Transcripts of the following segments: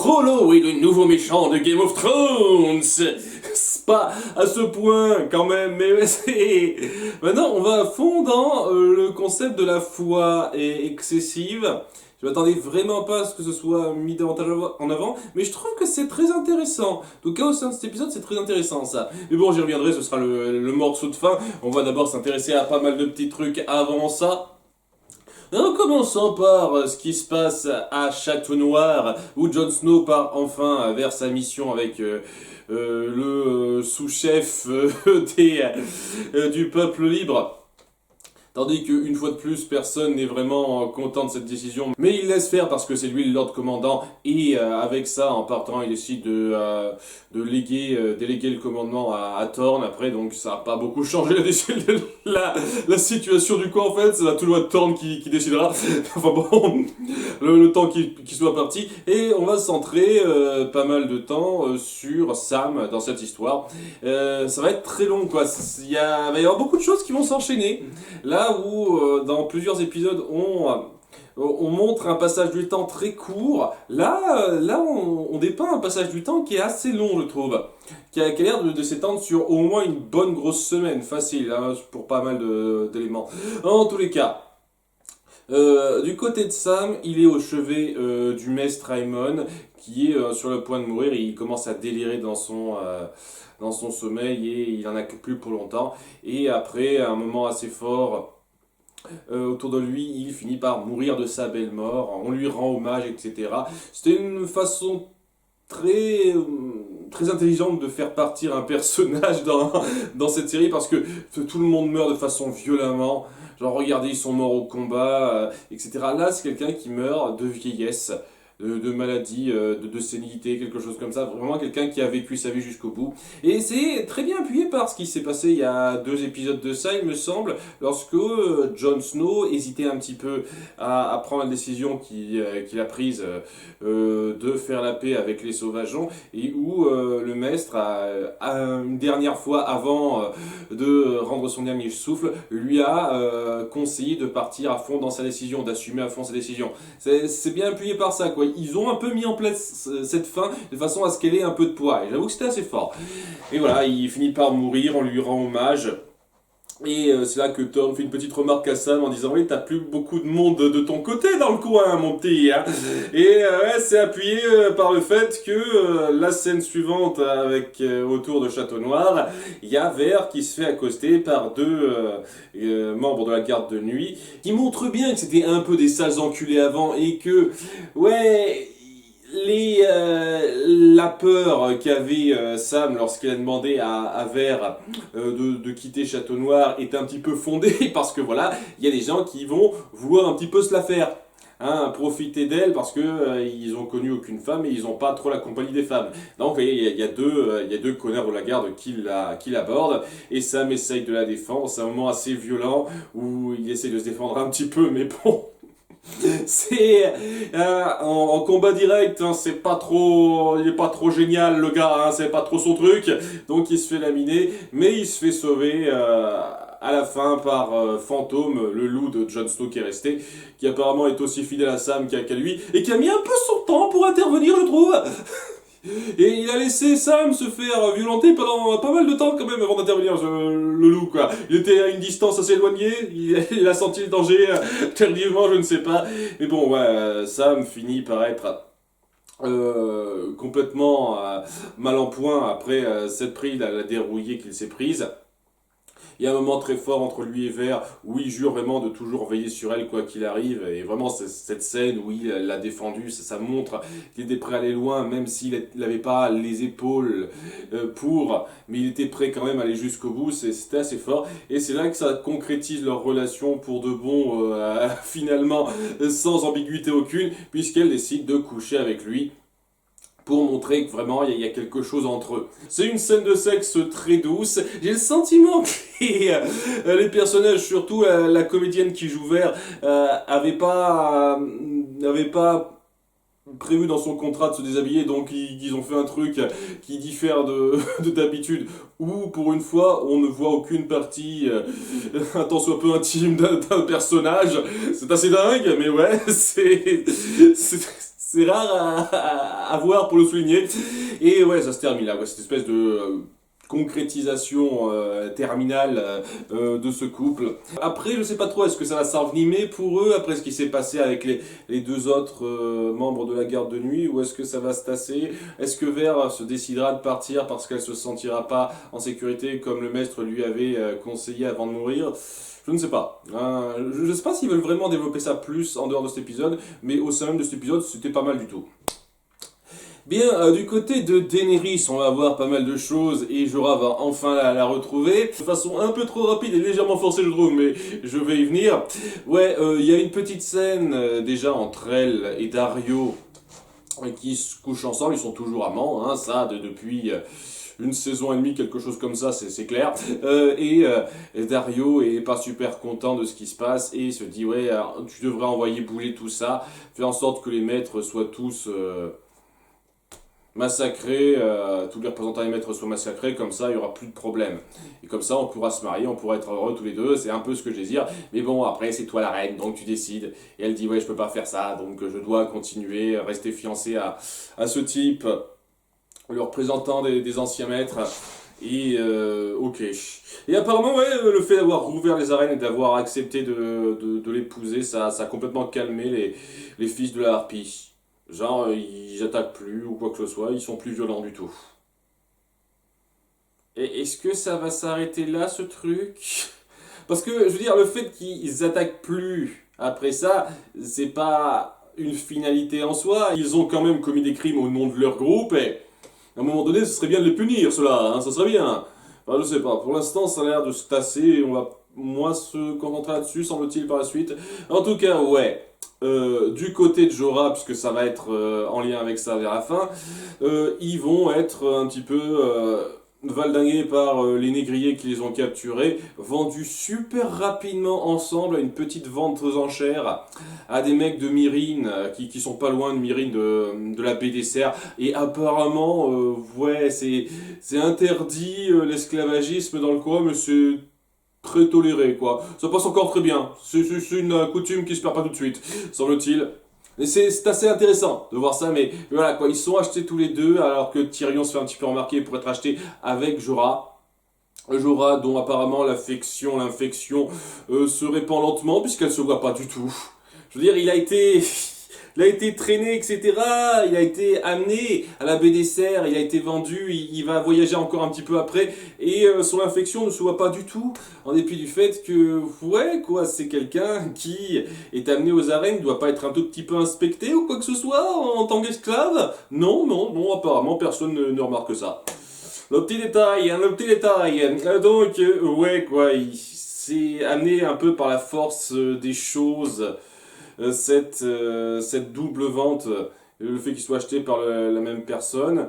Frollo est le nouveau méchant de Game of Thrones. C'est pas à ce point quand même, mais ouais, c'est... Maintenant, on va à fond dans le concept de la foi excessive. Je m'attendais vraiment pas à ce que ce soit mis davantage en avant, mais je trouve que c'est très intéressant. En tout cas, au sein de cet épisode, c'est très intéressant ça. Mais bon, j'y reviendrai, ce sera le morceau de fin. On va d'abord s'intéresser à pas mal de petits trucs avant ça. En commençant par ce qui se passe à Château Noir, où Jon Snow part enfin vers sa mission avec le sous-chef du peuple libre. Tandis qu'une fois de plus, personne n'est vraiment content de cette décision. Mais il laisse faire parce que c'est lui le Lord Commandant. Et avec ça, en partant, il décide de déléguer le commandement à Thorne. Après, donc ça n'a pas beaucoup changé la situation du camp en fait. Ça va toujours être Thorne qui décidera. Enfin bon, le temps qu'il soit parti. Et on va centrer pas mal de temps sur Sam dans cette histoire. Ça va être très long quoi. Il va y avoir beaucoup de choses qui vont s'enchaîner. Là où dans plusieurs épisodes on montre un passage du temps très court, là on dépeint un passage du temps qui est assez long je trouve, qui a l'air de s'étendre sur au moins une bonne grosse semaine, facile hein, pour pas mal d'éléments. En tous les cas, du côté de Sam, il est au chevet du maître Aemon qui est sur le point de mourir et il commence à délirer dans son sommeil et il en a plus pour longtemps. Et après un moment assez fort autour de lui, il finit par mourir de sa belle mort, on lui rend hommage, etc. C'était une façon très intelligente de faire partir un personnage dans cette série parce que tout le monde meurt de façon violemment. Genre regardez, ils sont morts au combat, etc. Là, c'est quelqu'un qui meurt de vieillesse, de maladie, de sénilité, quelque chose comme ça. Vraiment quelqu'un qui a vécu sa vie jusqu'au bout. Et c'est très bien appuyé par ce qui s'est passé il y a 2 épisodes de ça, il me semble, lorsque Jon Snow hésitait un petit peu à prendre la décision qu'il a prise de faire la paix avec les sauvageons, et où le maître, une dernière fois avant de rendre son dernier souffle, lui a conseillé de partir à fond dans sa décision, d'assumer à fond sa décision. C'est bien appuyé par ça, quoi. Ils ont un peu mis en place cette fin de façon à ce qu'elle ait un peu de poids. Et j'avoue que c'était assez fort. Et voilà, il finit par mourir, on lui rend hommage. Et c'est là que Thorne fait une petite remarque à Sam en disant oui, t'as plus beaucoup de monde de ton côté dans le coin, mon petit. Hein. Et ouais, c'est appuyé par le fait que la scène suivante avec autour de Château Noir, il y a Vert qui se fait accoster par 2 membres de la garde de nuit qui montrent bien que c'était un peu des sales enculés avant et que ouais. La peur qu'avait Sam lorsqu'il a demandé à Vert de quitter Château Noir est un petit peu fondée parce que voilà, il y a des gens qui vont vouloir un petit peu se la faire. Hein, profiter d'elle parce que ils ont connu aucune femme et ils n'ont pas trop la compagnie des femmes. Donc vous voyez, il y a deux connards de la garde qui l'abordent et Sam essaye de la défendre. C'est un moment assez violent où il essaye de se défendre un petit peu, mais bon... C'est en combat direct, hein, il est pas trop génial le gars, hein, c'est pas trop son truc, donc il se fait laminer, mais il se fait sauver à la fin par Fantôme, le loup de Jon Snow qui est resté, qui apparemment est aussi fidèle à Sam qu'à lui, et qui a mis un peu son temps pour intervenir, je trouve. Et il a laissé Sam se faire violenter pendant pas mal de temps quand même avant d'intervenir, le loup quoi. Il était à une distance assez éloignée, il a senti le danger tardivement, je ne sais pas. Mais bon, ouais, Sam finit par être complètement mal en point après cette prise, la dérouillée qu'il s'est prise. Il y a un moment très fort entre lui et Vert où il jure vraiment de toujours veiller sur elle quoi qu'il arrive. Et vraiment, cette scène où il l'a défendue, ça montre qu'il était prêt à aller loin, même s'il n'avait pas les épaules mais il était prêt quand même à aller jusqu'au bout. C'était assez fort. Et c'est là que ça concrétise leur relation pour de bon, finalement, sans ambiguïté aucune, puisqu'elle décide de coucher avec lui. Pour montrer que vraiment il y a quelque chose entre eux. C'est une scène de sexe très douce. J'ai le sentiment que les personnages, surtout la comédienne qui joue Vert, avait pas prévu dans son contrat de se déshabiller, donc ils ont fait un truc qui diffère de d'habitude, où pour une fois on ne voit aucune partie un tant soit peu intime d'un personnage. C'est assez dingue, mais ouais, C'est rare à voir pour le souligner. Et ouais, ça se termine là, ouais, cette espèce de concrétisation terminale de ce couple. Après, je sais pas trop, est-ce que ça va s'envenimer pour eux après ce qui s'est passé avec les deux autres membres de la garde de nuit, ou est-ce que ça va se tasser? Est-ce que Vert se décidera de partir parce qu'elle se sentira pas en sécurité comme le maître lui avait conseillé avant de mourir? Je ne sais pas. Je ne sais pas s'ils veulent vraiment développer ça plus en dehors de cet épisode, mais au sein même de cet épisode, c'était pas mal du tout. Bien, du côté de Daenerys, on va voir pas mal de choses et Jorah va enfin la retrouver. De façon un peu trop rapide et légèrement forcée, je trouve, mais je vais y venir. Ouais, il y a une petite scène déjà entre elle et Daario qui se couchent ensemble. Ils sont toujours amants, hein, ça, depuis une saison et demie, quelque chose comme ça, c'est clair. Et Daario est pas super content de ce qui se passe et se dit, ouais, alors, tu devrais envoyer bouler tout ça, faire en sorte que les maîtres soient tous massacrés, tous les représentants des maîtres soient massacrés, comme ça il y aura plus de problème. Et comme ça on pourra se marier, on pourra être heureux tous les deux, c'est un peu ce que je désire. Mais bon, après c'est toi la reine, donc tu décides. Et elle dit ouais, je peux pas faire ça, donc je dois continuer, rester fiancé à ce type, le représentant des anciens maîtres. Et ok. Et apparemment, ouais, le fait d'avoir rouvert les arènes et d'avoir accepté de l'épouser, ça a complètement calmé les fils de la harpie. Genre, ils attaquent plus ou quoi que ce soit, ils sont plus violents du tout. Et est-ce que ça va s'arrêter là, ce truc? Parce que, je veux dire, le fait qu'ils attaquent plus après ça, c'est pas une finalité en soi. Ils ont quand même commis des crimes au nom de leur groupe et à un moment donné, ce serait bien de les punir, cela, hein, ça serait bien. Enfin, je sais pas, pour l'instant, ça a l'air de se tasser et on va moins se concentrer là-dessus, semble-t-il, par la suite. En tout cas, ouais. Du côté de Jorah, puisque ça va être en lien avec ça vers la fin, ils vont être un petit peu valdingués par les négriers qui les ont capturés, vendus super rapidement ensemble à une petite vente aux enchères à des mecs de Myrine qui sont pas loin de Myrine de la baie des Cerfs. Et apparemment, ouais, c'est interdit l'esclavagisme dans le coin, mais c'est très toléré, quoi. Ça passe encore très bien. C'est une coutume qui se perd pas tout de suite, semble-t-il. Et c'est assez intéressant de voir ça, mais voilà, quoi. Ils sont achetés tous les deux, alors que Tyrion se fait un petit peu remarquer pour être acheté avec Jorah. Jorah, dont apparemment l'infection se répand lentement, puisqu'elle se voit pas du tout. Je veux dire, il a été traîné, etc. Il a été amené à la baie des Cerfs, il a été vendu, il va voyager encore un petit peu après, et son infection ne se voit pas du tout, en dépit du fait que, ouais, quoi, c'est quelqu'un qui est amené aux arènes, doit pas être un tout petit peu inspecté ou quoi que ce soit en tant qu'esclave. Non, non, non, apparemment personne ne remarque ça. Le petit détail, hein, le petit détail. Donc, ouais, quoi, il s'est amené un peu par la force des choses cette double vente, le fait qu'ils soient achetés par la même personne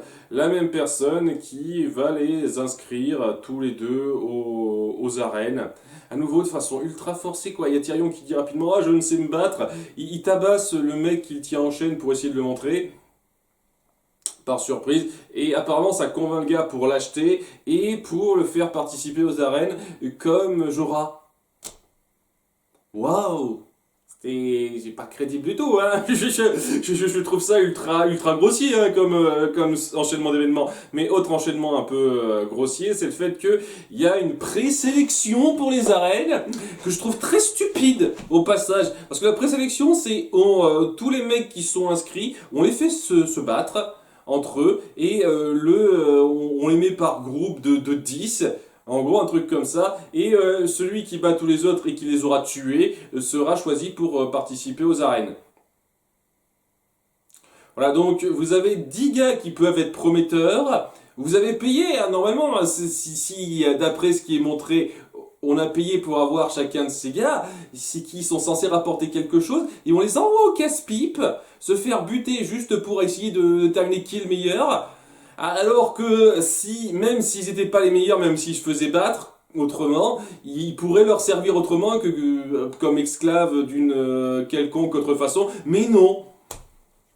qui va les inscrire tous les deux aux arènes. À nouveau de façon ultra forcée, quoi. Il y a Tyrion qui dit rapidement ah je ne sais me battre, il tabasse le mec qu'il tient en chaîne pour essayer de le montrer par surprise, et apparemment ça convainc le gars pour l'acheter et pour le faire participer aux arènes comme Jorah. Waouh! C'est pas crédible du tout, hein. Je trouve ça ultra grossier hein, comme enchaînement d'événements. Mais autre enchaînement un peu grossier, c'est le fait qu'il y a une présélection pour les arènes que je trouve très stupide au passage. Parce que la présélection, c'est tous les mecs qui sont inscrits, on les fait se battre entre eux et on les met par groupe de 10. En gros, un truc comme ça. Et celui qui bat tous les autres et qui les aura tués sera choisi pour participer aux arènes. Voilà, donc vous avez 10 gars qui peuvent être prometteurs. Vous avez payé, hein, normalement, si d'après ce qui est montré, on a payé pour avoir chacun de ces gars, c'est qui sont censés rapporter quelque chose, et on les envoie au casse-pipe, se faire buter juste pour essayer de terminer qui est le meilleur. Alors que même s'ils n'étaient pas les meilleurs, même s'ils se faisaient battre autrement, ils pourraient leur servir autrement que comme esclaves d'une quelconque autre façon. Mais non,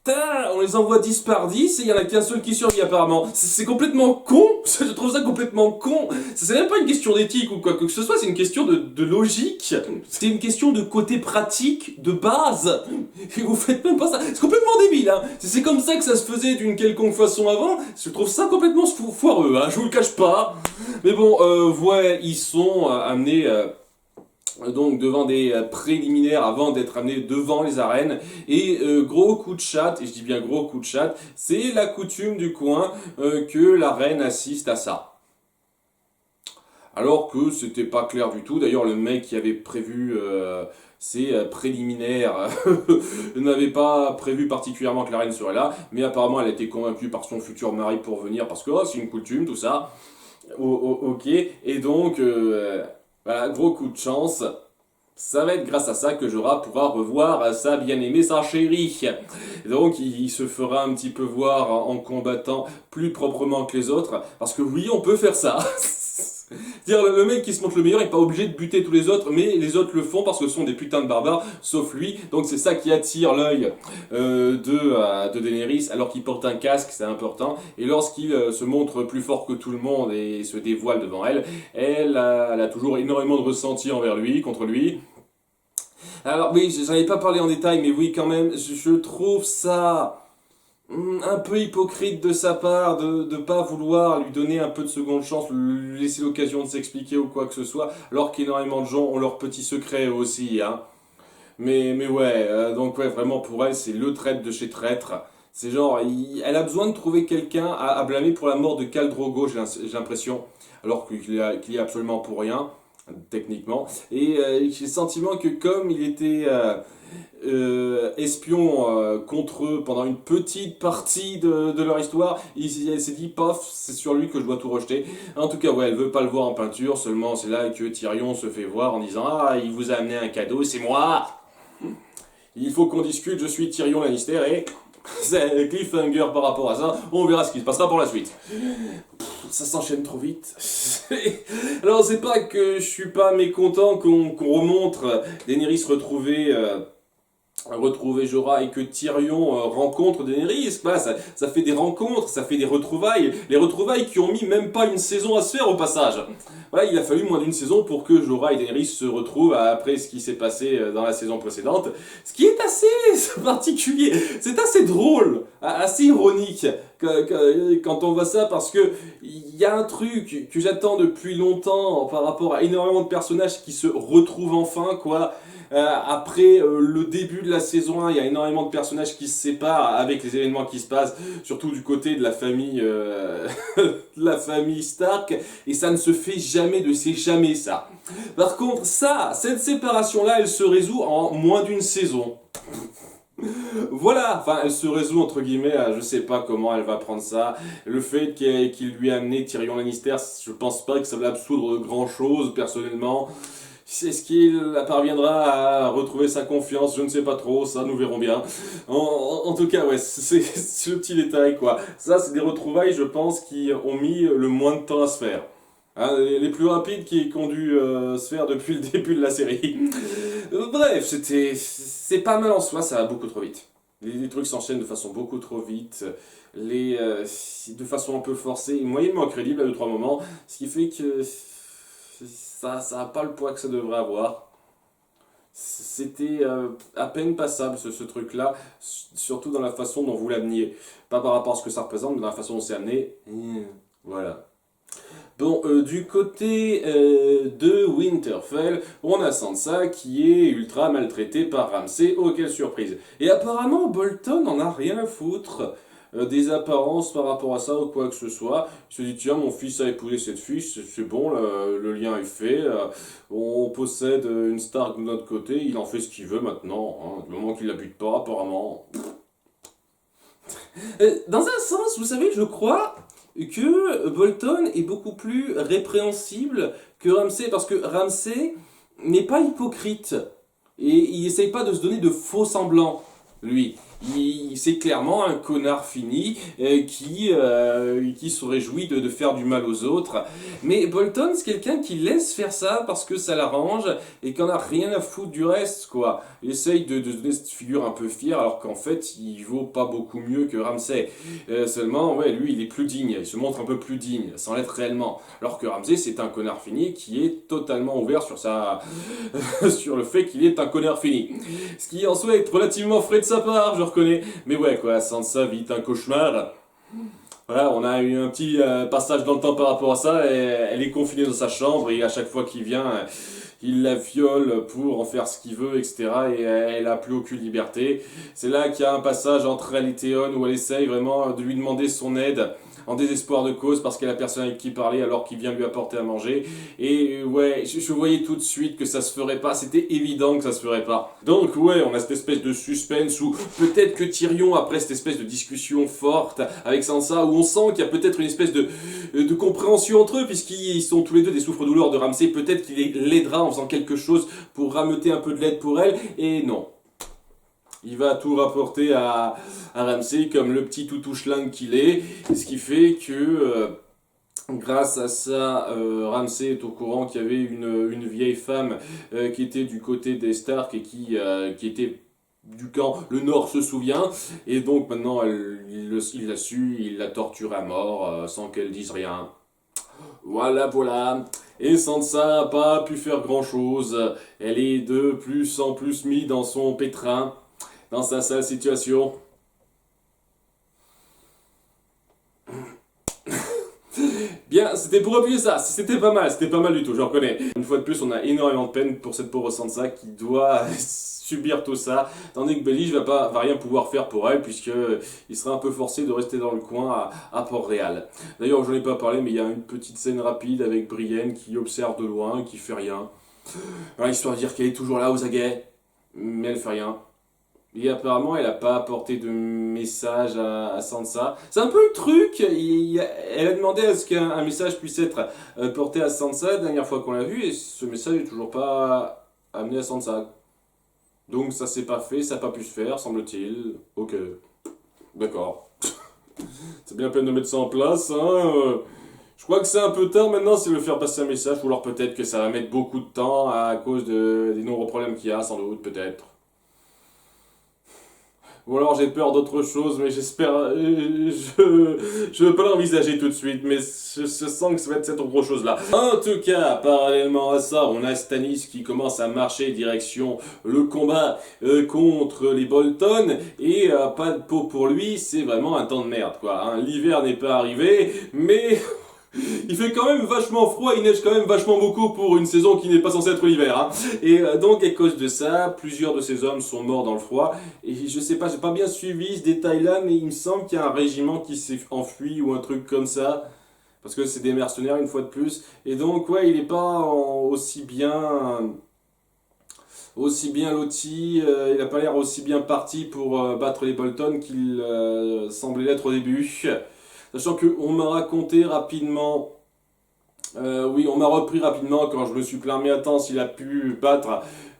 Putain, on les envoie 10 par 10 et il y en a qu'un seul qui survit apparemment. C'est complètement con, je trouve ça complètement con. C'est même pas une question d'éthique ou quoi que ce soit, c'est une question de logique. C'est une question de côté pratique, de base. Et vous faites même pas ça, c'est complètement débile, hein. C'est comme ça que ça se faisait d'une quelconque façon avant, je trouve ça complètement foireux, hein, je vous le cache pas. Mais bon, ouais, ils sont amenés... donc devant des préliminaires avant d'être amenés devant les arènes et gros coup de chat, et je dis bien gros coup de chat, c'est la coutume du coin que la reine assiste à ça. Alors que c'était pas clair du tout, d'ailleurs le mec qui avait prévu ces préliminaires n'avait pas prévu particulièrement que la reine serait là, mais apparemment elle a été convaincue par son futur mari pour venir parce que oh, c'est une coutume tout ça. Ok, et donc voilà, gros coup de chance. Ça va être grâce à ça que Jorah pourra revoir sa bien-aimée, sa chérie. Donc il se fera un petit peu voir en combattant plus proprement que les autres. Parce que oui, on peut faire ça. C'est-à-dire le mec qui se montre le meilleur n'est pas obligé de buter tous les autres, mais les autres le font parce que ce sont des putains de barbares, sauf lui. Donc c'est ça qui attire l'œil de Daenerys, alors qu'il porte un casque, c'est important. Et lorsqu'il se montre plus fort que tout le monde et se dévoile devant elle, elle a toujours énormément de ressenti envers lui, contre lui. Alors oui, j'en ai pas parlé en détail, mais oui quand même, je trouve ça un peu hypocrite de sa part de pas vouloir lui donner un peu de seconde chance, lui laisser l'occasion de s'expliquer ou quoi que ce soit, alors qu'énormément de gens ont leurs petits secrets aussi, hein. Mais ouais, donc ouais, vraiment pour elle, c'est le traître de chez traître. C'est genre, elle a besoin de trouver quelqu'un à blâmer pour la mort de Khal Drogo, j'ai l'impression, alors qu'il est absolument pour rien, techniquement. Et j'ai le sentiment que comme il était espion contre eux pendant une petite partie de leur histoire, elle s'est dit, pof, c'est sur lui que je dois tout rejeter. En tout cas, ouais, elle veut pas le voir en peinture, seulement c'est là que Tyrion se fait voir en disant, ah, il vous a amené un cadeau, c'est moi. Il faut qu'on discute, je suis Tyrion Lannister et c'est cliffhanger par rapport à ça, on verra ce qui se passera pour la suite. Ça s'enchaîne trop vite. Alors c'est pas que je suis pas mécontent qu'on remontre Daenerys retrouver Jorah et que Tyrion rencontre Daenerys, bah, ça fait des rencontres, ça fait des retrouvailles, les retrouvailles qui ont mis même pas une saison à se faire au passage. Voilà, il a fallu moins d'une saison pour que Jorah et Daenerys se retrouvent après ce qui s'est passé dans la saison précédente, ce qui est assez particulier, c'est assez drôle, assez ironique quand on voit ça, parce que il y a un truc que j'attends depuis longtemps par rapport à énormément de personnages qui se retrouvent enfin, quoi. Après le début de la saison 1, il y a énormément de personnages qui se séparent avec les événements qui se passent, surtout du côté de la famille, de la famille Stark, et ça ne se fait jamais c'est jamais ça. Par contre, cette séparation-là, elle se résout en moins d'une saison. Voilà, enfin elle se résout entre guillemets, je sais pas comment elle va prendre ça. Le fait qu'il lui a amené Tyrion Lannister, je pense pas que ça va absoudre grand chose personnellement. Est-ce qu'il parviendra à retrouver sa confiance? Je ne sais pas trop, ça nous verrons bien. En tout cas, ouais, c'est le petit détail, quoi. Ça, c'est des retrouvailles, je pense, qui ont mis le moins de temps à se faire. Hein, les plus rapides qui ont dû se faire depuis le début de la série. Bref, c'est pas mal en soi, ça va beaucoup trop vite. Les trucs s'enchaînent de façon beaucoup trop vite, de façon un peu forcée, moyennement crédible à 2-3 moments, ce qui fait que ça a pas le poids que ça devrait avoir. C'était à peine passable ce truc-là, surtout dans la façon dont vous l'ameniez. Pas par rapport à ce que ça représente, mais dans la façon dont c'est amené. Voilà. Bon, du côté de Winterfell, on a Sansa qui est ultra maltraitée par Ramsay. Oh, quelle surprise. Et apparemment, Bolton en a rien à foutre des apparences par rapport à ça ou quoi que ce soit. Il se dit, tiens, mon fils a épousé cette fille, c'est bon, le lien est fait, on possède une Stark de notre côté, il en fait ce qu'il veut maintenant, hein, du moment qu'il la bute pas, apparemment. Dans un sens, vous savez, je crois que Bolton est beaucoup plus répréhensible que Ramsay, parce que Ramsay n'est pas hypocrite, et il essaye pas de se donner de faux semblants, lui. C'est clairement un connard fini qui se réjouit de faire du mal aux autres. Mais Bolton, c'est quelqu'un qui laisse faire ça parce que ça l'arrange et qu'on a rien à foutre du reste, quoi. Il essaye de donner cette figure un peu fière alors qu'en fait, il vaut pas beaucoup mieux que Ramsay. Seulement, ouais, lui, il est plus digne, il se montre un peu plus digne, sans l'être réellement. Alors que Ramsay, c'est un connard fini qui est totalement ouvert sur sur le fait qu'il est un connard fini. Ce qui en soi est relativement frais de sa part, je reconnais. Mais ouais, quoi, Sansa vit un cauchemar. Voilà, on a eu un petit passage dans le temps par rapport à ça, et elle est confinée dans sa chambre, et à chaque fois qu'il vient, il la viole pour en faire ce qu'il veut, etc. Et elle a plus aucune liberté. C'est là qu'il y a un passage entre elle et Théon où elle essaye vraiment de lui demander son aide en désespoir de cause parce qu'elle a personne avec qui parler alors qu'il vient lui apporter à manger. Et ouais, je voyais tout de suite que ça se ferait pas, c'était évident que ça se ferait pas. Donc ouais, on a cette espèce de suspense où peut-être que Tyrion, après cette espèce de discussion forte avec Sansa, où on sent qu'il y a peut-être une espèce de compréhension entre eux, puisqu'ils sont tous les deux des souffres-douleurs de Ramsay, peut-être qu'il l'aidera en faisant quelque chose pour rameuter un peu de l'aide pour elle, et non. Il va tout rapporter à Ramsay comme le petit toutouche-langue qu'il est, ce qui fait que grâce à ça, Ramsay est au courant qu'il y avait une vieille femme qui était du côté des Stark et qui était du camp, le Nord se souvient, et donc maintenant il l'a su, il l'a torturée à mort sans qu'elle dise rien. Voilà, voilà. Et Sansa n'a pas pu faire grand chose. Elle est de plus en plus mise dans son pétrin, dans sa sale situation. Bien, c'était pour appuyer ça, c'était pas mal du tout, je reconnais. Une fois de plus, on a énormément de peine pour cette pauvre Sansa qui doit subir tout ça, tandis que Baelish va rien pouvoir faire pour elle, puisqu'il sera un peu forcé de rester dans le coin à Port-Réal. D'ailleurs, je n'en ai pas parlé, mais il y a une petite scène rapide avec Brienne qui observe de loin, qui fait rien. Alors, histoire de dire qu'elle est toujours là aux aguets, mais elle fait rien. Et apparemment, elle n'a pas apporté de message à Sansa. C'est un peu le truc. Elle a demandé à ce qu'un message puisse être porté à Sansa la dernière fois qu'on l'a vu, et ce message n'est toujours pas amené à Sansa. Donc ça s'est pas fait, ça n'a pas pu se faire, semble-t-il. Ok, d'accord. C'est bien la peine de mettre ça en place, hein. Je crois que c'est un peu tard maintenant s'il veut faire passer un message, ou alors peut-être que ça va mettre beaucoup de temps à cause des nombreux problèmes qu'il y a, sans doute, peut-être. Ou alors j'ai peur d'autre chose, mais j'espère... je veux pas l'envisager tout de suite, mais je sens que ça va être cette autre chose-là. En tout cas, parallèlement à ça, on a Stannis qui commence à marcher direction le combat contre les Bolton, et pas de peau pour lui, c'est vraiment un temps de merde, quoi. Hein. L'hiver n'est pas arrivé, mais... Il fait quand même vachement froid, il neige quand même vachement beaucoup pour une saison qui n'est pas censée être l'hiver. Hein. Et donc à cause de ça, plusieurs de ces hommes sont morts dans le froid. Et je sais pas, j'ai pas bien suivi ce détail-là, mais il me semble qu'il y a un régiment qui s'est enfui ou un truc comme ça. Parce que c'est des mercenaires une fois de plus. Et donc ouais, il est pas aussi bien loti, il a pas l'air aussi bien parti pour battre les Bolton qu'il semblait l'être au début. Sachant qu'on m'a raconté rapidement, oui, on m'a repris rapidement quand je me suis plaint, mais attends, s'il a pu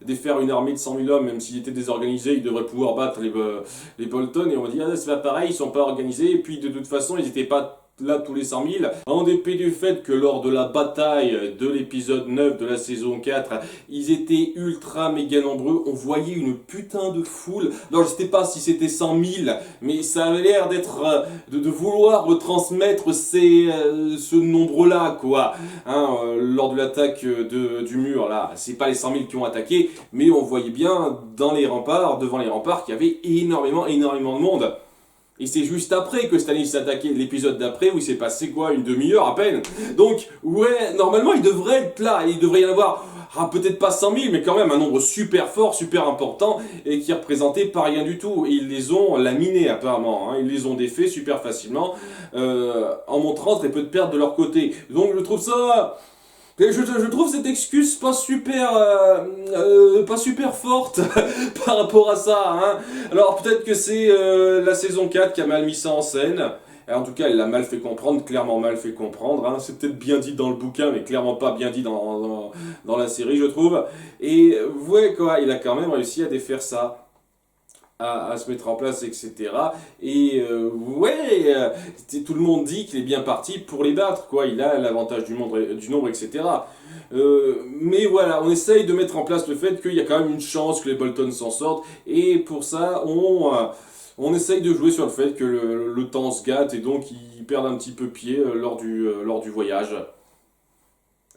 défaire une armée de 100 000 hommes, même s'il était désorganisé, il devrait pouvoir battre les Bolton. Et on m'a dit, ah, c'est pas pareil, ils sont pas organisés, et puis de toute façon, ils étaient pas là tous les 100 000, en dépit du fait que lors de la bataille de l'épisode 9 de la saison 4, ils étaient ultra méga nombreux, on voyait une putain de foule. Alors je sais pas si c'était 100 000, mais ça avait l'air d'être, de vouloir retransmettre ce nombre-là, quoi. Hein, lors de l'attaque du mur, là, c'est pas les 100 000 qui ont attaqué, mais on voyait bien dans les remparts, devant les remparts, qu'il y avait énormément de monde. Et c'est juste après que Stannis s'est attaqué, l'épisode d'après, où il s'est passé quoi, une demi-heure à peine. Donc, ouais, normalement, il devrait être là, il devrait y en avoir, peut-être pas 100 000, mais quand même un nombre super fort, super important, et qui représentait pas rien du tout. Et ils les ont laminés, apparemment, hein. Ils les ont défaits super facilement, en montrant très peu de pertes de leur côté. Donc, je trouve ça... Je trouve cette excuse pas super forte par rapport à ça. Hein. Alors peut-être que c'est la saison 4 qui a mal mis ça en scène. Et en tout cas, elle l'a mal fait comprendre, clairement mal fait comprendre. Hein. C'est peut-être bien dit dans le bouquin, mais clairement pas bien dit dans la série, je trouve. Et ouais, quoi, il a quand même réussi à défaire ça. à se mettre en place, etc. Et ouais, tout le monde dit qu'il est bien parti pour les battre, quoi. Il a l'avantage du nombre, etc. Mais voilà, on essaye de mettre en place le fait qu'il y a quand même une chance que les Bolton s'en sortent. Et pour ça, on essaye de jouer sur le fait que le temps se gâte et donc ils perdent un petit peu pied lors du voyage.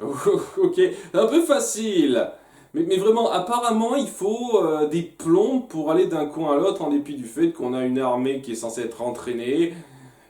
Ok, un peu facile. Mais vraiment, apparemment, il faut des plombs pour aller d'un coin à l'autre, en dépit du fait qu'on a une armée qui est censée être entraînée,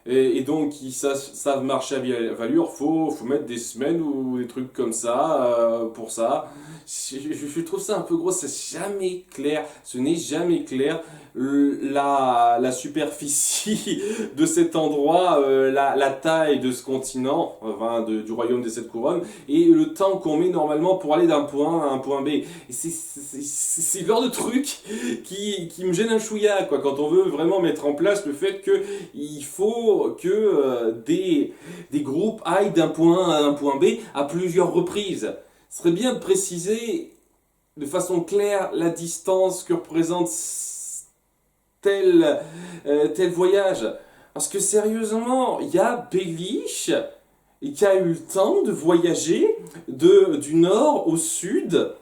et donc qui savent marcher à valure. Faut mettre des semaines ou des trucs comme ça pour ça. Je trouve ça un peu gros, c'est jamais clair, ce n'est jamais clair. La superficie de cet endroit, la taille de ce continent, enfin du royaume des sept couronnes, et le temps qu'on met normalement pour aller d'un point A à un point B. Et c'est le genre de truc qui me gêne un chouïa, quoi, quand on veut vraiment mettre en place le fait qu'il faut que des groupes aillent d'un point A à un point B à plusieurs reprises. Ce serait bien de préciser de façon claire la distance que représente tel voyage. Parce que sérieusement, il y a Baelish qui a eu le temps de voyager du nord au sud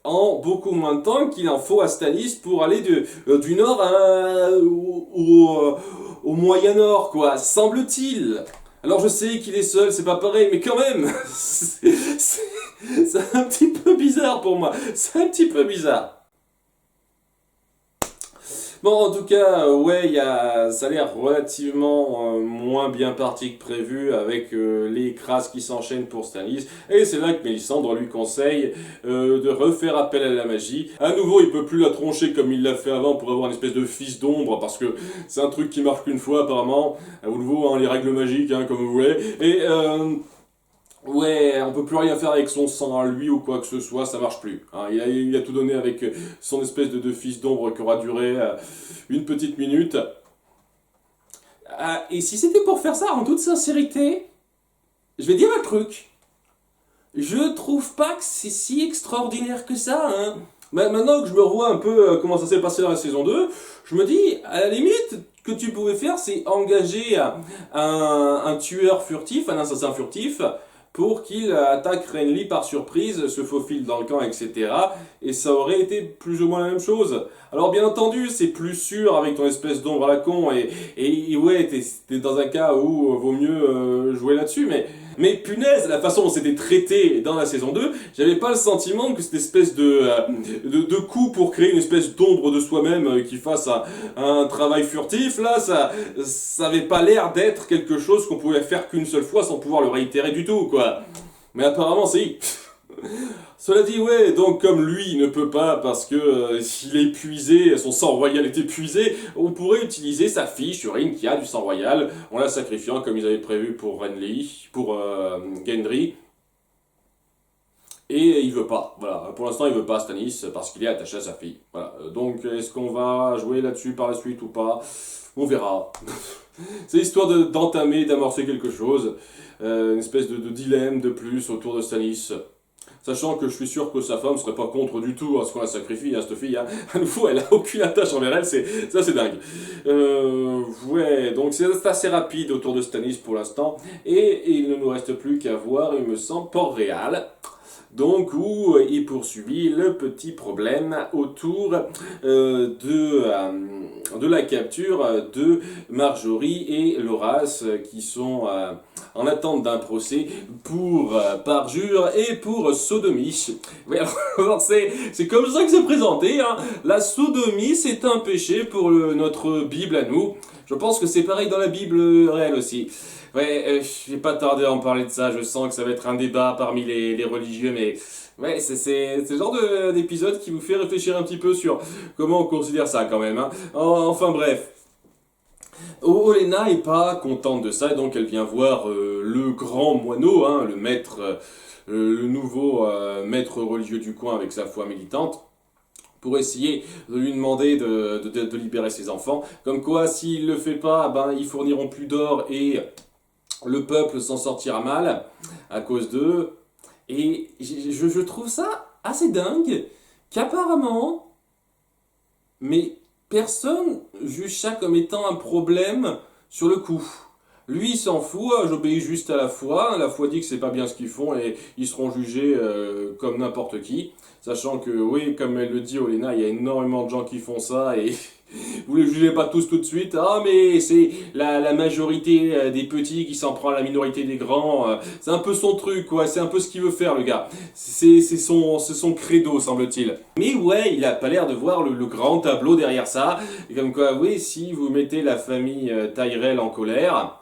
en beaucoup moins de temps qu'il en faut à Stannis pour aller du nord au Moyen-Nord, quoi, semble-t-il. Alors je sais qu'il est seul, c'est pas pareil, mais quand même, c'est un petit peu bizarre pour moi, c'est un petit peu bizarre. Bon, en tout cas, ouais, ça a l'air relativement moins bien parti que prévu avec les crasses qui s'enchaînent pour Stannis. Et c'est là que Mélisandre lui conseille de refaire appel à la magie. À nouveau, il peut plus la troncher comme il l'a fait avant pour avoir une espèce de fils d'ombre, parce que c'est un truc qui marche qu'une fois apparemment. À nouveau, hein, les règles magiques, hein, comme vous voulez. Et ouais, on peut plus rien faire avec son sang à lui ou quoi que ce soit, ça marche plus. Hein. Il a tout donné avec son espèce de fils d'ombre qui aura duré une petite minute. Et si c'était pour faire ça en toute sincérité, je vais dire un truc. Je trouve pas que c'est si extraordinaire que ça. Hein. Maintenant que je me revois un peu comment ça s'est passé dans la saison 2, je me dis, à la limite, que tu pouvais faire, c'est engager un tueur furtif, un assassin furtif, pour qu'il attaque Renly par surprise, se faufile dans le camp, etc. Et ça aurait été plus ou moins la même chose. Alors bien entendu, c'est plus sûr avec ton espèce d'ombre à la con, et ouais, t'es dans un cas où vaut mieux jouer là-dessus, mais punaise, la façon dont c'était traité dans la saison 2, j'avais pas le sentiment que cette espèce de coup pour créer une espèce d'ombre de soi-même qui fasse un travail furtif, là, ça avait pas l'air d'être quelque chose qu'on pouvait faire qu'une seule fois sans pouvoir le réitérer du tout, quoi. Mais apparemment, si. Cela dit, ouais, donc comme lui il ne peut pas parce que s'il est épuisé, son sang royal est épuisé, on pourrait utiliser sa fille Shurine qui a du sang royal en la sacrifiant comme ils avaient prévu pour Renly, pour Gendry. Et il veut pas, voilà, pour l'instant il veut pas Stannis parce qu'il est attaché à sa fille. Voilà, donc est-ce qu'on va jouer là-dessus par la suite ou pas? On verra. C'est histoire d'entamer, d'amorcer quelque chose, une espèce de dilemme de plus autour de Stannis. Sachant que je suis sûr que sa femme serait pas contre du tout à ce qu'on la sacrifie, à cette fille. Hein. À nouveau, elle a aucune attache envers elle, ça c'est dingue. Ouais, donc c'est assez rapide autour de Stannis pour l'instant. Et il ne nous reste plus qu'à voir, il me semble, Port-Réal. Donc, où est poursuivi le petit problème autour de la capture de Marjorie et Loras qui sont en attente d'un procès pour parjure et pour sodomie. Oui, alors c'est comme ça que c'est présenté. Hein. La sodomie, c'est un péché pour notre Bible à nous. Je pense que c'est pareil dans la Bible réelle aussi. Ouais, je vais pas tarder à en parler de ça, je sens que ça va être un débat parmi les religieux, mais ouais, c'est le genre d'épisode qui vous fait réfléchir un petit peu sur comment on considère ça quand même. Hein. Enfin bref. Olenna est pas contente de ça, et donc elle vient voir le grand moineau, hein, le maître, le nouveau maître religieux du coin avec sa foi militante, pour essayer de lui demander de libérer ses enfants. Comme quoi, s'il le fait pas, ben ils fourniront plus d'or et le peuple s'en sortira mal à cause d'eux. Et je trouve ça assez dingue qu'apparemment mais personne juge ça comme étant un problème sur le coup. Lui, il s'en fout, j'obéis juste à la foi dit que c'est pas bien ce qu'ils font et ils seront jugés comme n'importe qui. Sachant que, oui, comme elle le dit, Olena, il y a énormément de gens qui font ça et vous les jugez pas tous tout de suite. Ah, mais c'est la majorité des petits qui s'en prend à la minorité des grands. C'est un peu son truc, quoi. C'est un peu ce qu'il veut faire, le gars. C'est son credo, semble-t-il. Mais ouais, il a pas l'air de voir le grand tableau derrière ça. Et comme quoi, oui, si vous mettez la famille Tyrell en colère,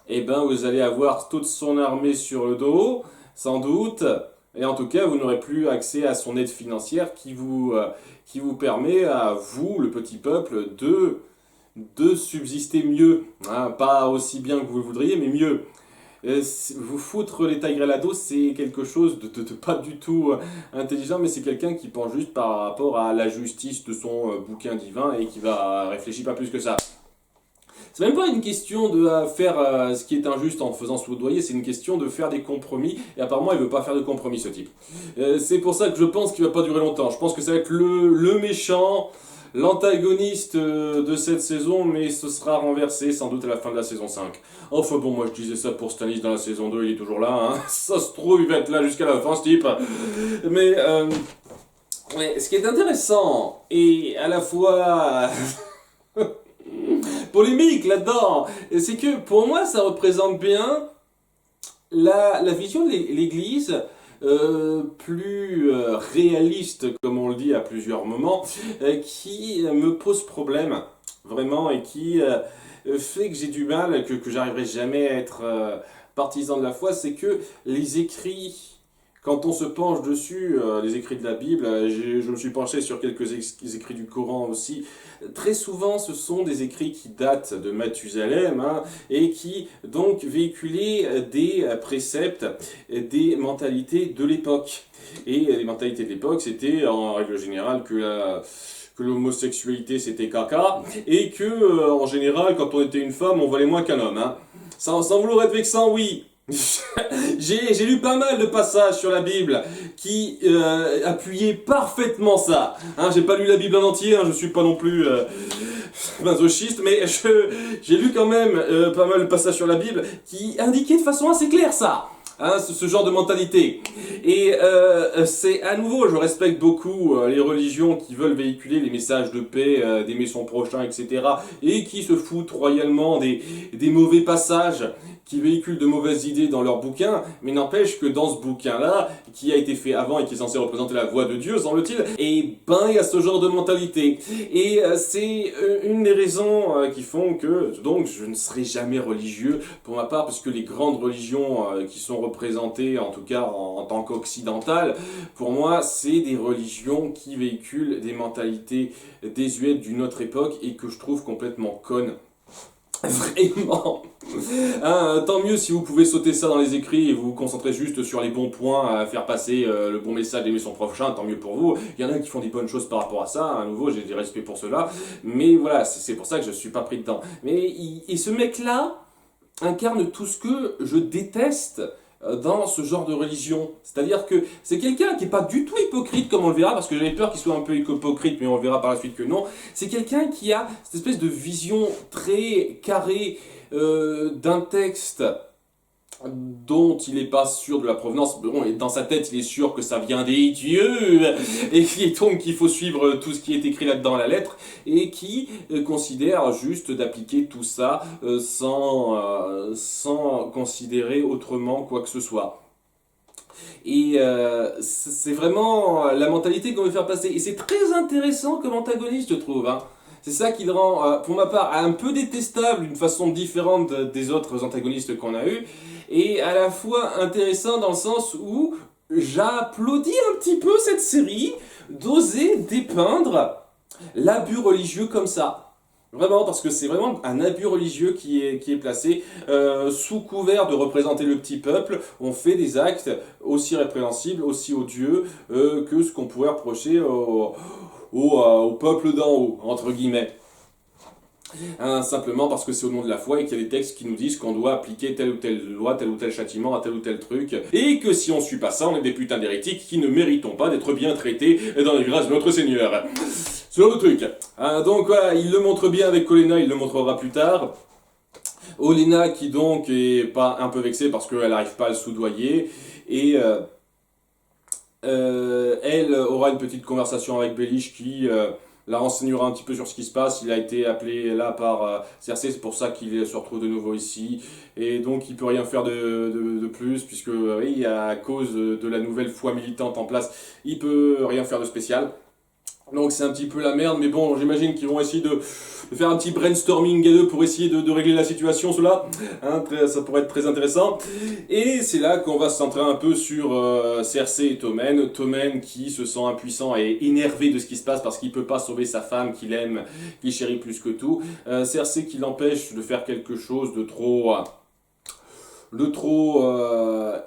eh ben vous allez avoir toute son armée sur le dos, sans doute, et en tout cas vous n'aurez plus accès à son aide financière qui vous permet à vous, le petit peuple, de subsister mieux. Hein, pas aussi bien que vous le voudriez, mais mieux. Vous foutre les Tyrell à dos, c'est quelque chose de pas du tout intelligent, mais c'est quelqu'un qui pense juste par rapport à la justice de son bouquin divin et qui va réfléchir pas plus que ça. C'est même pas une question de faire ce qui est injuste en faisant soudoyer, c'est une question de faire des compromis, et apparemment il veut pas faire de compromis ce type. C'est pour ça que je pense qu'il va pas durer longtemps, je pense que ça va être le méchant, l'antagoniste de cette saison, mais ce sera renversé sans doute à la fin de la saison 5. Enfin bon, moi je disais ça pour Stannis dans la saison 2, il est toujours là, hein. Ça se trouve il va être là jusqu'à la fin ce type. Mais ouais, ce qui est intéressant, et à la fois... polémique là-dedans, c'est que pour moi ça représente bien la vision de l'Église plus réaliste, comme on le dit à plusieurs moments, qui me pose problème, vraiment, et qui fait que j'ai du mal, que j'arriverai jamais à être partisan de la foi, c'est que les écrits... Quand on se penche dessus, les écrits de la Bible, je me suis penché sur quelques écrits du Coran aussi. Très souvent, ce sont des écrits qui datent de Mathusalem hein, et qui donc véhiculaient des préceptes, des mentalités de l'époque. Et les mentalités de l'époque, c'était en règle générale que l'homosexualité c'était caca et que en général, quand on était une femme, on valait moins qu'un homme. Hein. Sans vouloir être vexant, oui. J'ai lu pas mal de passages sur la Bible qui appuyaient parfaitement ça. Hein, j'ai pas lu la Bible en entier, hein, je suis pas non plus masochiste, mais j'ai lu quand même pas mal de passages sur la Bible qui indiquaient de façon assez claire ça. Hein, ce genre de mentalité. Et c'est à nouveau, je respecte beaucoup les religions qui veulent véhiculer les messages de paix, d'aimer son prochain, etc. Et qui se foutent royalement des mauvais passages qui véhiculent de mauvaises idées dans leur bouquin, mais n'empêche que dans ce bouquin-là, qui a été fait avant et qui est censé représenter la voix de Dieu, semble-t-il, et ben il y a ce genre de mentalité. Et c'est une des raisons qui font que donc je ne serai jamais religieux pour ma part, parce que les grandes religions qui sont représentées, en tout cas en tant qu'occidentales, pour moi c'est des religions qui véhiculent des mentalités désuètes d'une autre époque et que je trouve complètement connes. Vraiment. Hein, tant mieux si vous pouvez sauter ça dans les écrits et vous vous concentrez juste sur les bons points, à faire passer le bon message d'aimer son prochain, tant mieux pour vous. Il y en a qui font des bonnes choses par rapport à ça, à nouveau j'ai du respect pour cela, mais voilà, c'est pour ça que je suis pas pris dedans. Mais et ce mec-là incarne tout ce que je déteste dans ce genre de religion. C'est-à-dire que c'est quelqu'un qui n'est pas du tout hypocrite, comme on le verra, parce que j'avais peur qu'il soit un peu hypocrite, mais on le verra par la suite que non. C'est quelqu'un qui a cette espèce de vision très carrée d'un texte dont il n'est pas sûr de la provenance. Bon, et dans sa tête, il est sûr que ça vient des dieux, et donc qu'il faut suivre tout ce qui est écrit là-dedans à la lettre, et qui considère juste d'appliquer tout ça sans considérer autrement quoi que ce soit. Et c'est vraiment la mentalité qu'on veut faire passer. Et c'est très intéressant comme antagoniste, je trouve. Hein. C'est ça qui le rend, pour ma part, un peu détestable d'une façon différente des autres antagonistes qu'on a eus. Et à la fois intéressant dans le sens où j'applaudis un petit peu cette série d'oser dépeindre l'abus religieux comme ça. Vraiment, parce que c'est vraiment un abus religieux qui est placé sous couvert de représenter le petit peuple. On fait des actes aussi répréhensibles, aussi odieux que ce qu'on pourrait reprocher au peuple d'en haut, entre guillemets. Hein, simplement parce que c'est au nom de la foi et qu'il y a des textes qui nous disent qu'on doit appliquer telle ou telle loi, tel ou tel châtiment à tel ou tel truc, et que si on suit pas ça, on est des putains d'hérétiques qui ne méritons pas d'être bien traités dans les grâces de notre Seigneur. Ce genre de truc. Donc voilà, il le montre bien avec Olenna, il le montrera plus tard. Olenna qui donc est pas un peu vexée parce qu'elle n'arrive pas à le soudoyer. Et elle aura une petite conversation avec Baelish qui la renseignera un petit peu sur ce qui se passe. Il a été appelé là par Cersei, c'est pour ça qu'il se retrouve de nouveau ici. Et donc il peut rien faire de plus, puisque oui, à cause de la nouvelle foi militante en place, il peut rien faire de spécial. Donc c'est un petit peu la merde, mais bon, j'imagine qu'ils vont essayer de faire un petit brainstorming à deux pour essayer de régler la situation, cela. Ça pourrait être très intéressant. Et c'est là qu'on va se centrer un peu sur Cersei et Tommen. Tommen qui se sent impuissant et énervé de ce qui se passe parce qu'il peut pas sauver sa femme qu'il aime, qu'il chérit plus que tout. Cersei qui l'empêche de faire quelque chose de trop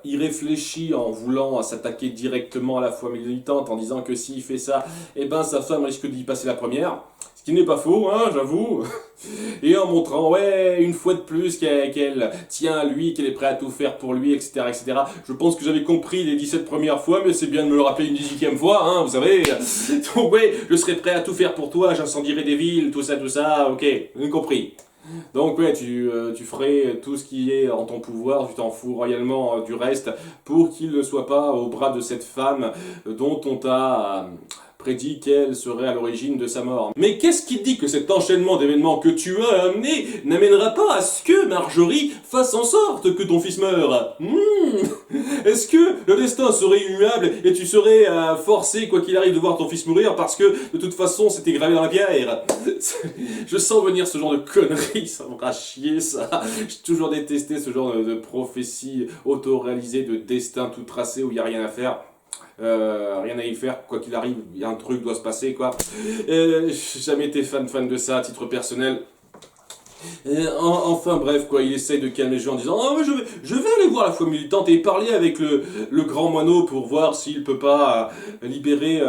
irréfléchi en voulant s'attaquer directement à la foi militante en disant que s'il fait ça, eh ben sa femme risque d'y passer la première. Ce qui n'est pas faux, hein, j'avoue. Et en montrant, ouais, une fois de plus qu'elle tient à lui, qu'elle est prête à tout faire pour lui, etc., etc. Je pense que j'avais compris les 17 premières fois, mais c'est bien de me le rappeler une 18e fois, hein, vous savez. Donc ouais, je serai prêt à tout faire pour toi, j'incendierai des villes, tout ça, ok, j'ai compris. Donc ouais, tu ferais tout ce qui est en ton pouvoir, tu t'en fous royalement du reste, pour qu'il ne soit pas au bras de cette femme dont on t'a prédit qu'elle serait à l'origine de sa mort. Mais qu'est-ce qui dit que cet enchaînement d'événements que tu as amené n'amènera pas à ce que Marjorie fasse en sorte que ton fils meure? Est-ce que le destin serait immuable et tu serais forcé, quoi qu'il arrive, de voir ton fils mourir parce que, de toute façon, c'était gravé dans la pierre? Je sens venir ce genre de conneries, ça me fera chier, ça. J'ai toujours détesté ce genre de prophétie auto-réalisée, de destin tout tracé où il n'y a rien à faire. Rien à y faire, quoi qu'il arrive, il y a un truc doit se passer, quoi. J'ai jamais été fan de ça à titre personnel. Enfin bref, quoi, il essaye de calmer les gens en disant « Oh, mais je vais aller voir la foi militante et parler avec le grand moineau pour voir s'il peut pas libérer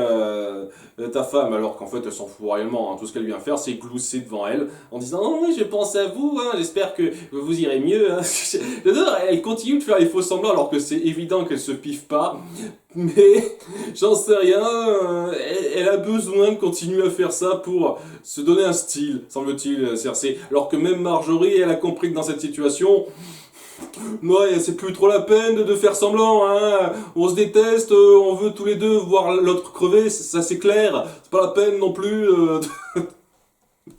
ta femme. » Alors qu'en fait, elle s'en fout réellement. Hein. Tout ce qu'elle vient faire, c'est glousser devant elle en disant « Oh oui, je pense à vous, hein, j'espère que vous irez mieux. Hein. » Elle continue de faire les faux semblants alors que c'est évident qu'elle se piffe pas. Mais j'en sais rien, elle a besoin de continuer à faire ça pour se donner un style, semble-t-il, Cersei. Alors que même Marjorie, elle a compris que dans cette situation, ouais, c'est plus trop la peine de faire semblant, hein. On se déteste, on veut tous les deux voir l'autre crever, ça c'est clair. C'est pas la peine non plus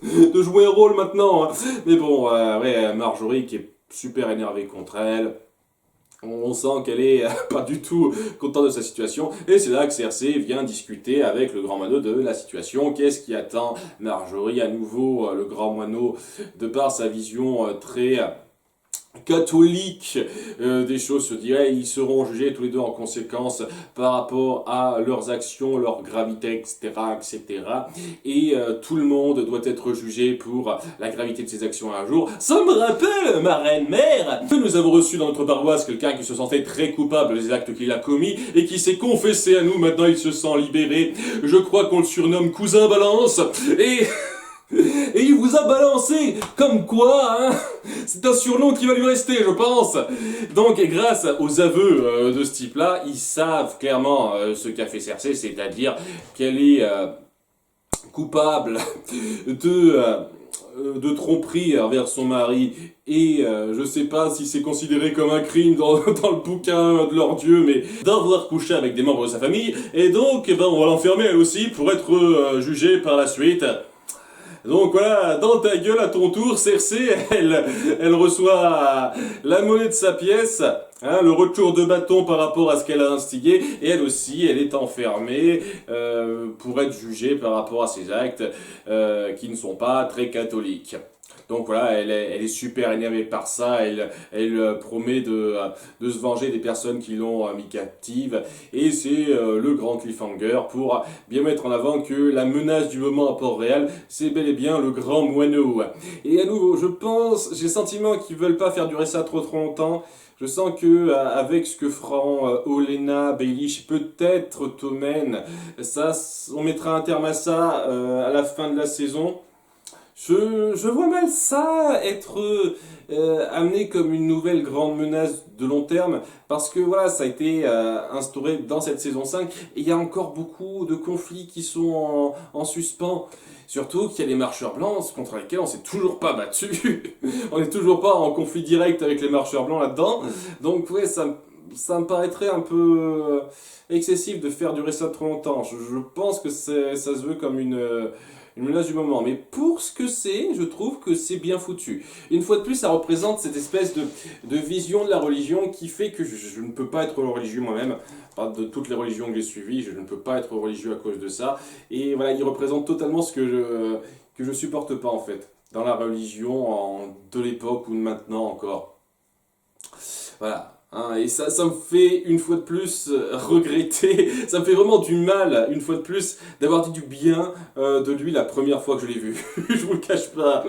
de jouer un rôle maintenant. Hein. Mais bon, ouais, Marjorie qui est super énervée contre elle. On sent qu'elle est pas du tout contente de sa situation, et c'est là que Cersei vient discuter avec le grand moineau de la situation. Qu'est-ce qui attend Marjorie? À nouveau, le grand moineau, de par sa vision très catholique des choses, se dirait ils seront jugés tous les deux en conséquence par rapport à leurs actions, leur gravité, etc., etc. Et tout le monde doit être jugé pour la gravité de ses actions un jour. Ça me rappelle, ma reine-mère, que nous avons reçu dans notre paroisse quelqu'un qui se sentait très coupable des actes qu'il a commis et qui s'est confessé à nous. Maintenant, il se sent libéré. Je crois qu'on le surnomme Cousin Balance. Et il vous a balancé, comme quoi, hein, c'est un surnom qui va lui rester, je pense. Donc, grâce aux aveux de ce type-là, ils savent clairement ce qu'a fait Cersei, c'est-à-dire qu'elle est coupable de tromperie envers son mari. Et je sais pas si c'est considéré comme un crime dans le bouquin de leur dieu, mais d'avoir couché avec des membres de sa famille. Et donc, eh ben, on va l'enfermer elle aussi pour être jugée par la suite. Donc voilà, dans ta gueule à ton tour, Cersei, elle reçoit la monnaie de sa pièce, hein, le retour de bâton par rapport à ce qu'elle a instigé, et elle aussi, elle est enfermée pour être jugée par rapport à ses actes qui ne sont pas très catholiques. Donc voilà, elle est super énervée par ça, elle promet de se venger des personnes qui l'ont mis captive, et c'est le grand cliffhanger pour bien mettre en avant que la menace du moment à Port-Réal, c'est bel et bien le grand moineau. Et à nouveau, je pense, j'ai le sentiment qu'ils veulent pas faire durer ça trop longtemps. Je sens que avec ce que feront Olenna, Baelish, peut-être Tommen, ça, on mettra un terme à ça à la fin de la saison. Je vois mal ça être amené comme une nouvelle grande menace de long terme, parce que voilà, ça a été instauré dans cette saison 5, et il y a encore beaucoup de conflits qui sont en suspens. Surtout qu'il y a les marcheurs blancs contre lesquels on s'est toujours pas battu. On n'est toujours pas en conflit direct avec les marcheurs blancs là-dedans. Donc ouais, ça me paraîtrait un peu excessif de faire durer ça trop longtemps. Je pense que ça se veut comme une menace du moment. Mais pour ce que c'est, je trouve que c'est bien foutu. Une fois de plus, ça représente cette espèce de vision de la religion qui fait que je ne peux pas être religieux moi-même. Pas de toutes les religions que j'ai suivies, je ne peux pas être religieux à cause de ça. Et voilà, il représente totalement ce que je supporte pas en fait. Dans la religion de l'époque ou de maintenant encore. Voilà. Hein, et ça me fait une fois de plus regretter, ça me fait vraiment du mal une fois de plus d'avoir dit du bien de lui la première fois que je l'ai vu. Je vous le cache pas.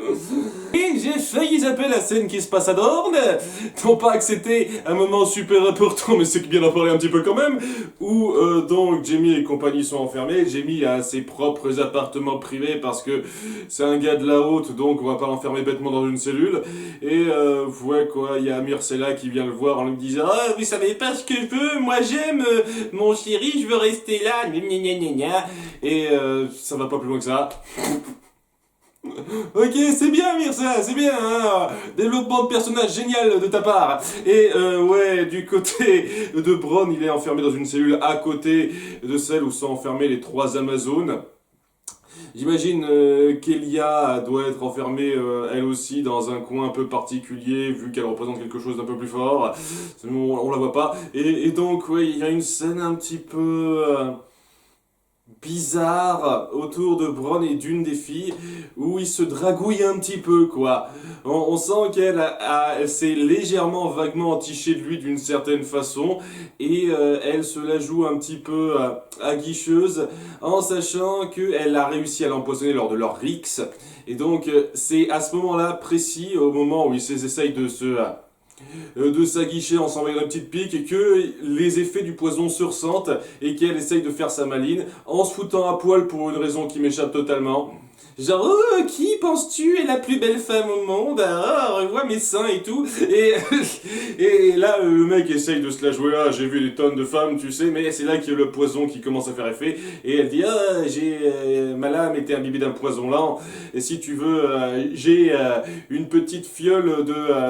Et j'ai failli zapper la scène qui se passe à Dorne, non pas que c'était un moment super important, mais c'est bien d'en parler un petit peu quand même, où donc Jaime et compagnie sont enfermés. Jaime a ses propres appartements privés parce que c'est un gars de la haute, donc on va pas l'enfermer bêtement dans une cellule. Et ouais quoi, il y a Myrcella qui vient le voir en lui disant ah vous savez pas ce que je veux, moi j'aime mon chéri, je veux rester là, gna gna gna gna. Et ça va pas plus loin que ça. Ok, c'est bien Myrcella, c'est bien, hein. Développement de personnage génial de ta part. Et ouais, du côté de Bronn, il est enfermé dans une cellule à côté de celle où sont enfermées les 3 Amazones. J'imagine qu'Elia doit être enfermée elle aussi dans un coin un peu particulier vu qu'elle représente quelque chose d'un peu plus fort. On la voit pas. Et donc, ouais, il y a une scène un petit peu bizarre autour de Bronn et d'une des filles où il se dragouille un petit peu quoi. On sent elle s'est légèrement vaguement entichée de lui d'une certaine façon et elle se la joue un petit peu aguicheuse en sachant qu'elle a réussi à l'empoisonner lors de leur rixe et donc c'est à ce moment-là précis au moment où ils essayent de s'aguicher en s'envoyant la petite pique et que les effets du poison se ressentent et qu'elle essaye de faire sa maline en se foutant à poil pour une raison qui m'échappe totalement. Genre, oh, qui penses-tu est la plus belle femme au monde? Ah, revois mes seins et tout. Et là, le mec essaye de se la jouer. Ah, j'ai vu des tonnes de femmes, tu sais, mais c'est là qu'il y a le poison qui commence à faire effet. Et elle dit, ah, ma lame était imbibée d'un poison lent. Et si tu veux, j'ai une petite fiole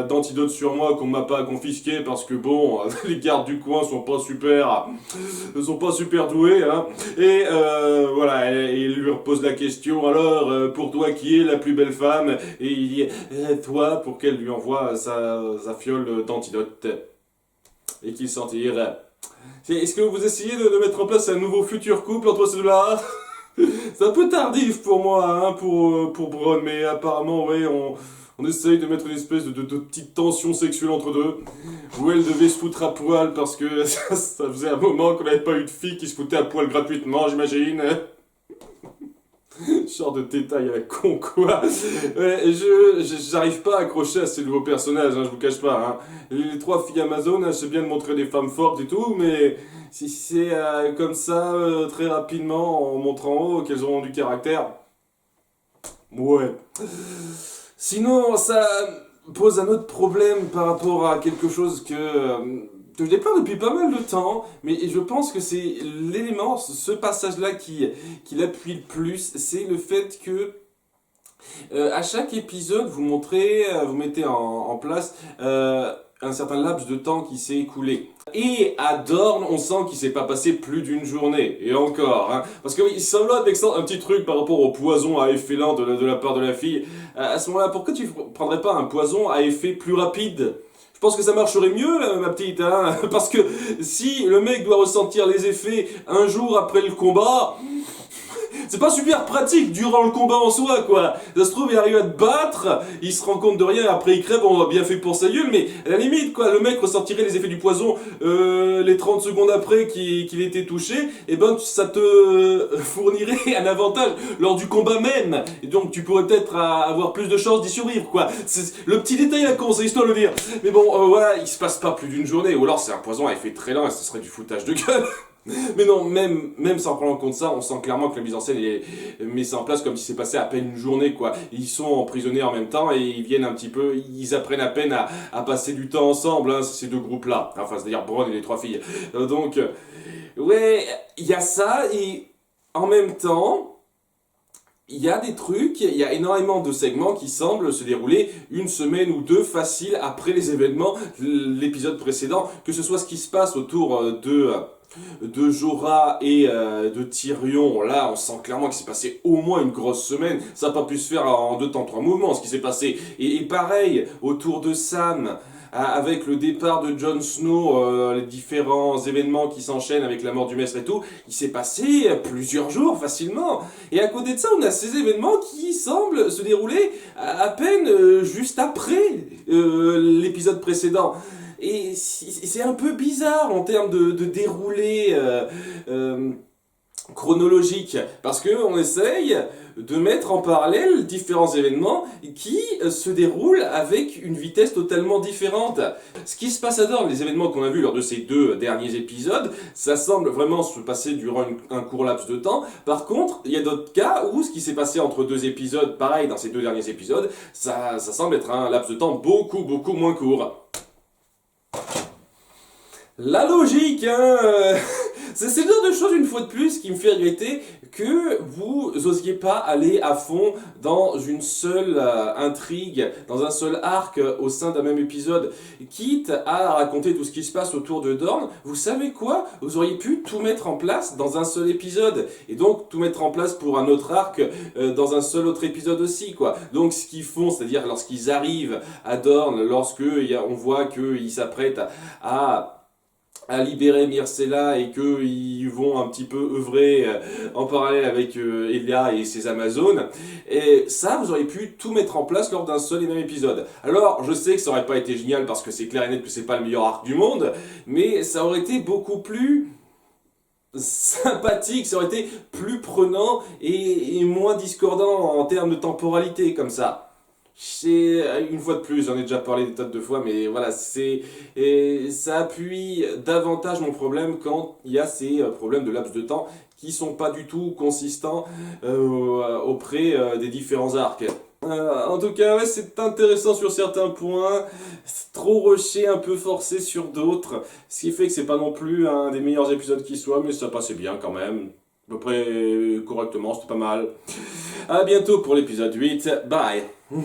d'antidote sur moi qu'on m'a pas confisqué parce que bon, les gardes du coin sont pas super doués, hein. Et voilà, il lui repose la question, alors, pour toi qui est la plus belle femme? Et il dit, toi, pour qu'elle lui envoie sa fiole d'antidote. Et qu'il s'en tire. Est-ce que vous essayez de mettre en place un nouveau futur couple entre ces deux-là? C'est un peu tardif pour moi, hein, pour Bronn, mais apparemment, ouais, on essaye de mettre une espèce de petite tension sexuelle entre deux, où elle devait se foutre à poil parce que ça faisait un moment qu'on n'avait pas eu de fille qui se foutait à poil gratuitement, j'imagine. Genre de détail à la con, quoi. Ouais, j'arrive pas à accrocher à ces nouveaux personnages, hein, je vous cache pas. Hein. Les 3 filles Amazon, hein, c'est bien de montrer des femmes fortes et tout, mais si c'est comme ça, très rapidement, en montrant en haut qu'elles auront du caractère, ouais. Sinon, ça pose un autre problème par rapport à quelque chose que je déplore depuis pas mal de temps, mais je pense que c'est l'élément, ce passage-là qui l'appuie le plus, c'est le fait que à chaque épisode, vous mettez en place un certain laps de temps qui s'est écoulé. Et à Dorne, on sent qu'il s'est pas passé plus d'une journée. Et encore, hein. Parce qu'il semble avec ça un petit truc par rapport au poison à effet lent de la part de la fille. À ce moment-là, pourquoi tu prendrais pas un poison à effet plus rapide? Je pense que ça marcherait mieux, là, ma petite, hein. Parce que si le mec doit ressentir les effets un jour après le combat, c'est pas super pratique durant le combat en soi, quoi. Ça se trouve, il arrive à te battre, il se rend compte de rien, après il crève, on a bien fait pour sa gueule, mais à la limite, quoi, le mec ressentirait les effets du poison les 30 secondes après qu'il était touché, et ben ça te fournirait un avantage lors du combat même. Et donc tu pourrais peut-être avoir plus de chances d'y survivre, quoi. C'est le petit détail à con, c'est histoire de le dire. Mais bon, voilà, il se passe pas plus d'une journée, ou alors c'est un poison à effet très lent et ce serait du foutage de gueule. Mais non, même sans prendre en compte ça, on sent clairement que la mise en scène met ça en place comme si c'est passé à peine une journée, quoi. Ils sont emprisonnés en même temps et ils viennent un petit peu, ils apprennent à peine à passer du temps ensemble, hein, ces deux groupes-là. Enfin, c'est-à-dire Bron et les trois filles. Donc, ouais, il y a ça et en même temps, il y a des trucs, il y a énormément de segments qui semblent se dérouler une semaine ou deux facile après les événements, l'épisode précédent, que ce soit ce qui se passe autour de Jorah et de Tyrion. Là, on sent clairement qu'il s'est passé au moins une grosse semaine. Ça n'a pas pu se faire en 2 temps 3 mouvements, ce qui s'est passé. Et pareil, autour de Sam, avec le départ de Jon Snow, les différents événements qui s'enchaînent avec la mort du maître et tout, il s'est passé plusieurs jours facilement. Et à côté de ça, on a ces événements qui semblent se dérouler à peine juste après l'épisode précédent. Et c'est un peu bizarre en termes de déroulé chronologique, parce que on essaye de mettre en parallèle différents événements qui se déroulent avec une vitesse totalement différente. Ce qui se passe à Dorne, les événements qu'on a vus lors de ces 2 derniers épisodes, ça semble vraiment se passer durant un court laps de temps. Par contre, il y a d'autres cas où ce qui s'est passé entre 2 épisodes, pareil dans ces 2 derniers épisodes, ça semble être un laps de temps beaucoup moins court. La logique, hein. C'est le genre de choses, une fois de plus, qui me fait regretter que vous osiez pas aller à fond dans une seule intrigue, dans un seul arc au sein d'un même épisode, quitte à raconter tout ce qui se passe autour de Dorne. Vous savez quoi? Vous auriez pu tout mettre en place dans un seul épisode, et donc tout mettre en place pour un autre arc dans un seul autre épisode aussi, quoi. Donc ce qu'ils font, c'est-à-dire lorsqu'ils arrivent à Dorne, lorsque on voit qu'ils s'apprêtent à libérer Myrcella et qu'ils vont un petit peu œuvrer en parallèle avec Elia et ses Amazones. Et ça, vous auriez pu tout mettre en place lors d'un seul et même épisode. Alors, je sais que ça aurait pas été génial parce que c'est clair et net que c'est pas le meilleur arc du monde, mais ça aurait été beaucoup plus sympathique, ça aurait été plus prenant et moins discordant en termes de temporalité comme ça. C'est une fois de plus, j'en ai déjà parlé des tas de fois, mais voilà, ça appuie davantage mon problème quand il y a ces problèmes de laps de temps qui sont pas du tout consistants auprès des différents arcs. En tout cas, ouais, c'est intéressant sur certains points, trop rushé, un peu forcé sur d'autres, ce qui fait que c'est pas non plus un des meilleurs épisodes qui soit, mais ça passait bien quand même. À peu près correctement, c'était pas mal. À bientôt pour l'épisode 8, bye.